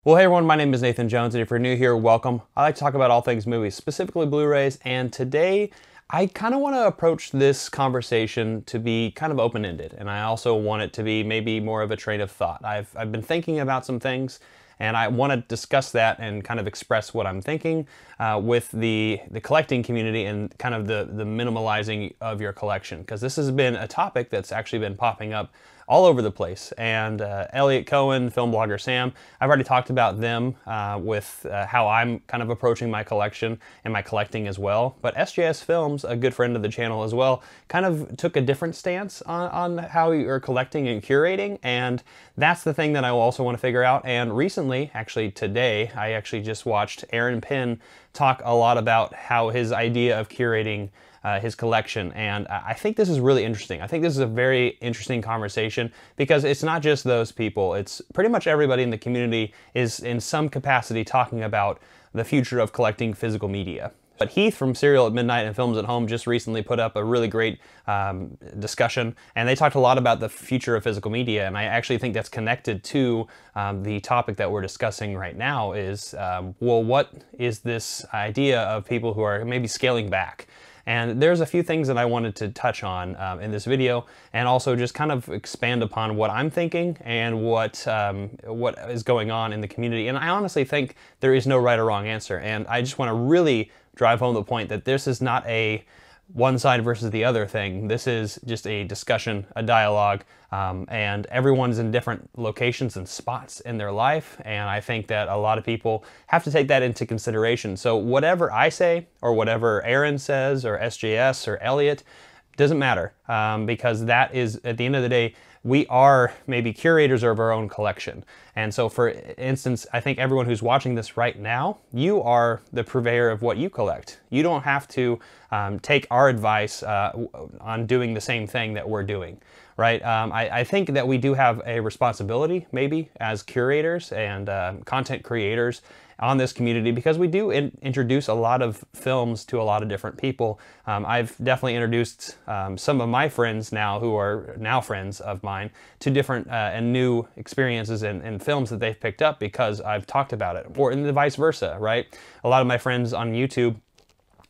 Well, hey everyone, my name is Nathan Jones, and if you're new here, welcome. I like to talk about all things movies, specifically Blu-rays, and today I kind of want to approach this conversation to be kind of open-ended, and I also want it to be maybe more of a train of thought. I've been thinking about some things, and I want to discuss that and kind of express what I'm thinking with the collecting community and kind of the minimalizing of your collection, because this has been a topic that's actually been popping up all over the place. And Elliot Cohen, film blogger Sam, I've already talked about them with how I'm kind of approaching my collection and my collecting as well. But SJS Films, a good friend of the channel as well, kind of took a different stance on how you're collecting and curating, and that's the thing that I also want to figure out. And recently, actually today, I actually just watched Aaron Penn talk a lot about how his idea of curating his collection, and I think this is really interesting. I think this is a very interesting conversation because it's not just those people, it's pretty much everybody in the community is in some capacity talking about the future of collecting physical media. But Heath from Serial at Midnight and Films at Home just recently put up a really great discussion, and they talked a lot about the future of physical media, and I actually think that's connected to the topic that we're discussing right now is, well, what is this idea of people who are maybe scaling back? And there's a few things that I wanted to touch on in this video, and also just kind of expand upon what I'm thinking and what is going on in the community. And I honestly think there is no right or wrong answer, and I just want to really drive home the point that this is not a one side versus the other thing. This is just a discussion, a dialogue, and everyone's in different locations and spots in their life, and I think that a lot of people have to take that into consideration. So whatever I say, or whatever Aaron says, or SJS, or Elliot, doesn't matter, because that is, at the end of the day, we are maybe curators of our own collection. And so for instance, I think everyone who's watching this right now, you are the purveyor of what you collect. You don't have to take our advice on doing the same thing that we're doing, right? I think that we do have a responsibility, maybe, as curators and content creators on this community, because we do introduce a lot of films to a lot of different people. I've definitely introduced some of my friends now, who are now friends of mine, to different and new experiences and films that they've picked up because I've talked about it, or in the vice versa, right? A lot of my friends on YouTube,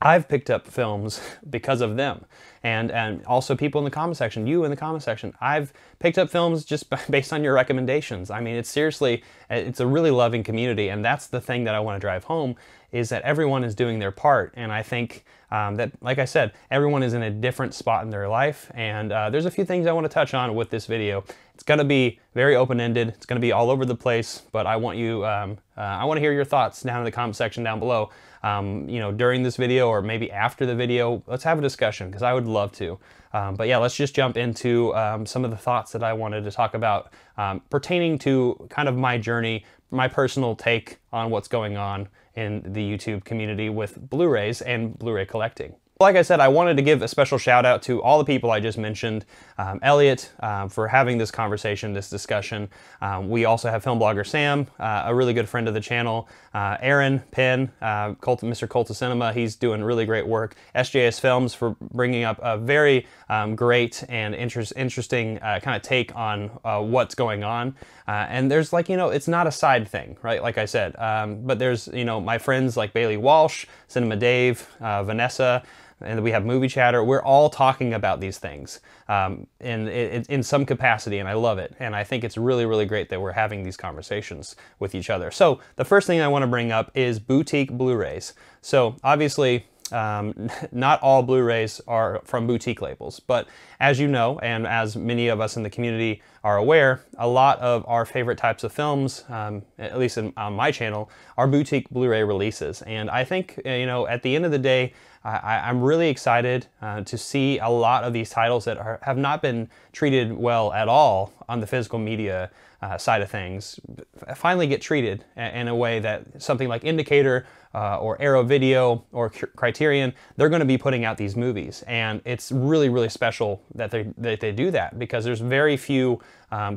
I've picked up films because of them. And also people in the comment section, you in the comment section, I've picked up films just based on your recommendations. I mean, it's seriously, it's a really loving community, and that's the thing that I want to drive home, is that everyone is doing their part. And I think that, like I said, everyone is in a different spot in their life, and there's a few things I want to touch on with this video. It's going to be very open-ended, it's going to be all over the place, but I want you, I want to hear your thoughts down in the comment section down below. You know, during this video or maybe after the video, let's have a discussion, because I would love to. But yeah, let's just jump into some of the thoughts that I wanted to talk about pertaining to kind of my journey, my personal take on what's going on in the YouTube community with Blu-rays and Blu-ray collecting. Like I said, I wanted to give a special shout out to all the people I just mentioned. Elliot, for having this conversation, this discussion. We also have film blogger Sam, a really good friend of the channel. Aaron Penn, Mr. Cult of Cinema, he's doing really great work. SJS Films for bringing up a very great and interesting kind of take on what's going on. And there's, like, you know, it's not a side thing, right? Like I said, but there's, you know, my friends like Bailey Walsh, Cinema Dave, Vanessa, and we have Movie Chatter. We're all talking about these things in some capacity, and I love it. And I think it's really, really great that we're having these conversations with each other. So the first thing I want to bring up is boutique Blu-rays. So obviously, not all Blu-rays are from boutique labels, but as you know, and as many of us in the community are aware, a lot of our favorite types of films, at least on my channel, are boutique Blu-ray releases. And I think, you know, at the end of the day, I'm really excited to see a lot of these titles that have not been treated well at all on the physical media side of things finally get treated in a way that something like Indicator or Arrow Video or Criterion, they're going to be putting out these movies. And it's really, really special that they do that, because there's very few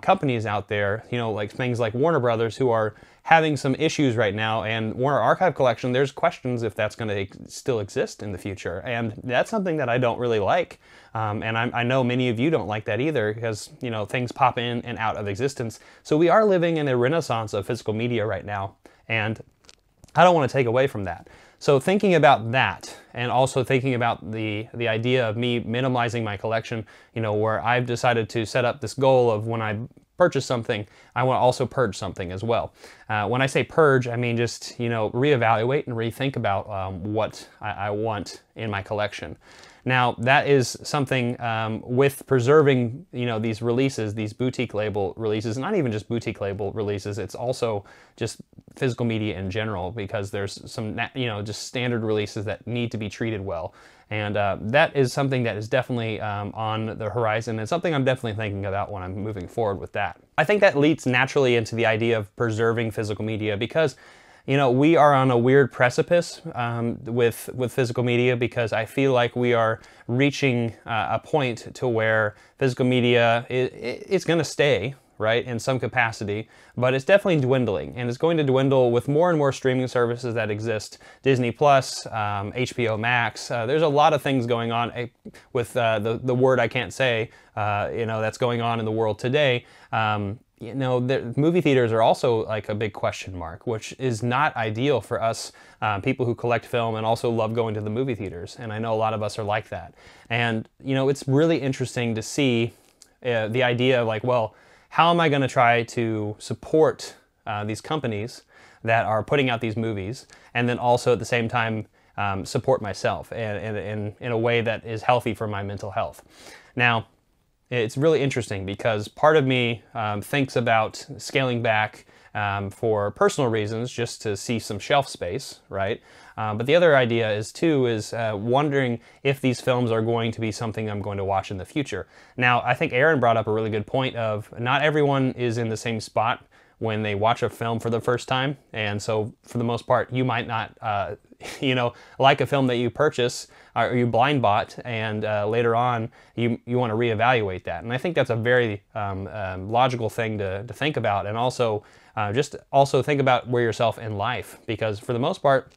companies out there, you know, like things like Warner Brothers, who are having some issues right now, and Warner Archive Collection, there's questions if that's going to still exist in the future, and that's something that I don't really like, and I know many of you don't like that either, because, you know, things pop in and out of existence. So we are living in a renaissance of physical media right now, and I don't want to take away from that. So thinking about that, and also thinking about the idea of me minimalizing my collection, you know, where I've decided to set up this goal of when I purchase something, I want to also purge something as well. When I say purge, I mean just, you know, reevaluate and rethink about what I want in my collection. Now, that is something with preserving, you know, these releases, these boutique label releases, not even just boutique label releases, it's also just physical media in general, because there's some, you know, just standard releases that need to be treated well. And that is something that is definitely on the horizon, and something I'm definitely thinking about when I'm moving forward with that. I think that leads naturally into the idea of preserving physical media, because, you know, we are on a weird precipice with physical media, because I feel like we are reaching a point to where physical media it's going to stay, right, in some capacity, but it's definitely dwindling, and it's going to dwindle with more and more streaming services that exist. Disney Plus, HBO Max, there's a lot of things going on with the word I can't say, you know, that's going on in the world today. You know, the movie theaters are also like a big question mark, which is not ideal for us people who collect film and also love going to the movie theaters, and I know a lot of us are like that. And, you know, it's really interesting to see the idea of like, well, how am I going to try to support these companies that are putting out these movies, and then also at the same time support myself in a way that is healthy for my mental health. Now, it's really interesting because part of me thinks about scaling back for personal reasons, just to see some shelf space, right? But the other idea is wondering if these films are going to be something I'm going to watch in the future. Now, I think Aaron brought up a really good point of not everyone is in the same spot when they watch a film for the first time, and so for the most part, you might not, you know, like a film that you purchase or you blind bought, and later on you want to reevaluate that. And I think that's a very logical thing to think about, and also just think about where yourself in life, because for the most part,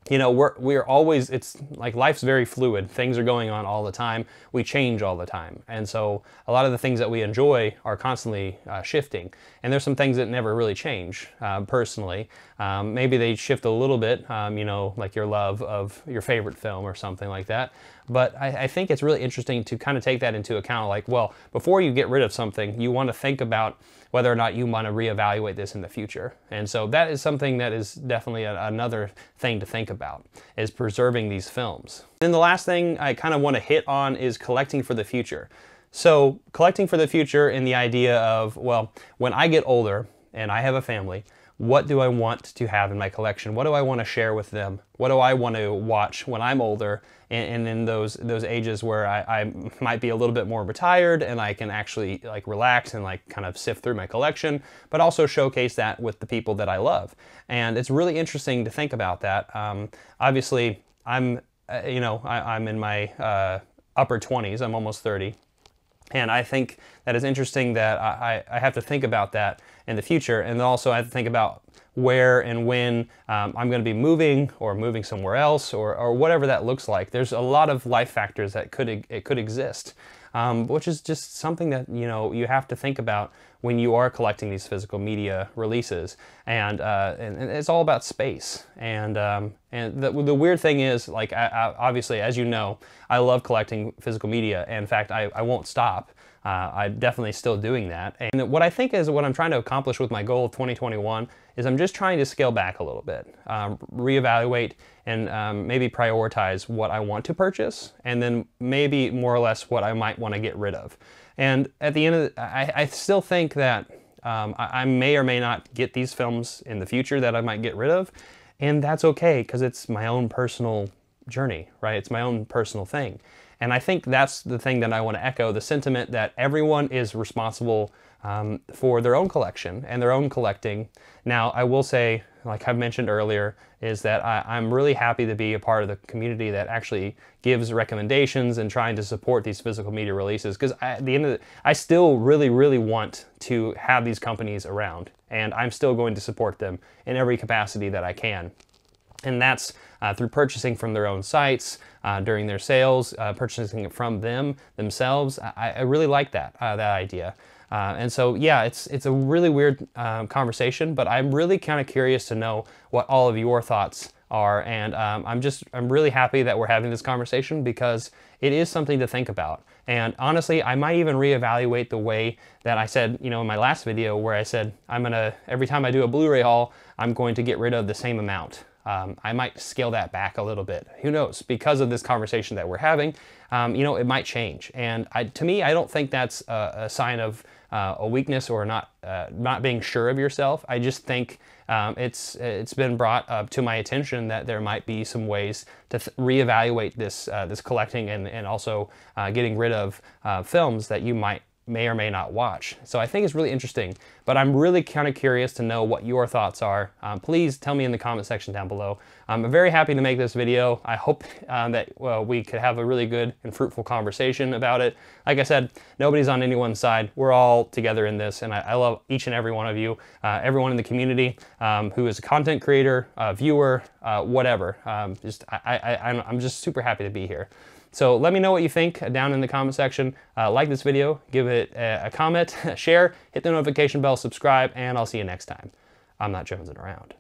you know, we're always, it's like life's very fluid. Things are going on all the time. We change all the time. And so a lot of the things that we enjoy are constantly shifting. And there's some things that never really change personally. Maybe they shift a little bit, you know, like your love of your favorite film or something like that. But I think it's really interesting to kind of take that into account. Like, well, before you get rid of something, you want to think about whether or not you want to reevaluate this in the future. And so that is something that is definitely another thing to think about, is preserving these films. And the last thing I kind of want to hit on is collecting for the future. So collecting for the future in the idea of, well, when I get older and I have a family, what do I want to have in my collection? What do I want to share with them? What do I want to watch when I'm older, and in those ages where I might be a little bit more retired and I can actually like relax and like kind of sift through my collection, but also showcase that with the people that I love. And it's really interesting to think about that. Obviously, I'm you know, I'm in my upper 20s. I'm almost 30. And I think that it's interesting that I have to think about that in the future, and also I have to think about where and when I'm going to be moving, or moving somewhere else, or whatever that looks like. There's a lot of life factors that could exist, which is just something that, you know, you have to think about when you are collecting these physical media releases, and it's all about space. And the weird thing is, like, obviously, as you know, I love collecting physical media. In fact, I won't stop. I'm definitely still doing that. And what I think is what I'm trying to accomplish with my goal of 2021 is I'm just trying to scale back a little bit, reevaluate, and maybe prioritize what I want to purchase, and then maybe more or less what I might want to get rid of. And at the end of the, I still think that I may or may not get these films in the future that I might get rid of, and that's okay, because it's my own personal journey, right? It's my own personal thing. And I think that's the thing that I want to echo, the sentiment that everyone is responsible for their own collection and their own collecting. Now, I will say, like I've mentioned earlier, is that I'm really happy to be a part of the community that actually gives recommendations and trying to support these physical media releases, because at the end of I still really, really want to have these companies around, and I'm still going to support them in every capacity that I can. And that's through purchasing from their own sites, during their sales, purchasing it from themselves. I really like that idea. And so, yeah, it's a really weird conversation, but I'm really kind of curious to know what all of your thoughts are. And I'm really happy that we're having this conversation, because it is something to think about. And honestly, I might even reevaluate the way that I said, in my last video, where I said every time I do a Blu-ray haul, I'm going to get rid of the same amount. I might scale that back a little bit. Who knows? Because of this conversation that we're having, it might change. And to me, I don't think that's a sign of a weakness or not being sure of yourself. I just think it's been brought up to my attention that there might be some ways to reevaluate this collecting and also getting rid of films that you may or may not watch. So I think it's really interesting, but I'm really kind of curious to know what your thoughts are. Please tell me in the comment section down below. I'm very happy to make this video. I hope that we could have a really good and fruitful conversation about it. Like I said, nobody's on anyone's side. We're all together in this, and I love each and every one of you, everyone in the community who is a content creator, viewer, whatever. I'm just super happy to be here. So let me know what you think down in the comment section. Like this video, give it a comment, share, hit the notification bell, subscribe, and I'll see you next time. I'm not jonesing around.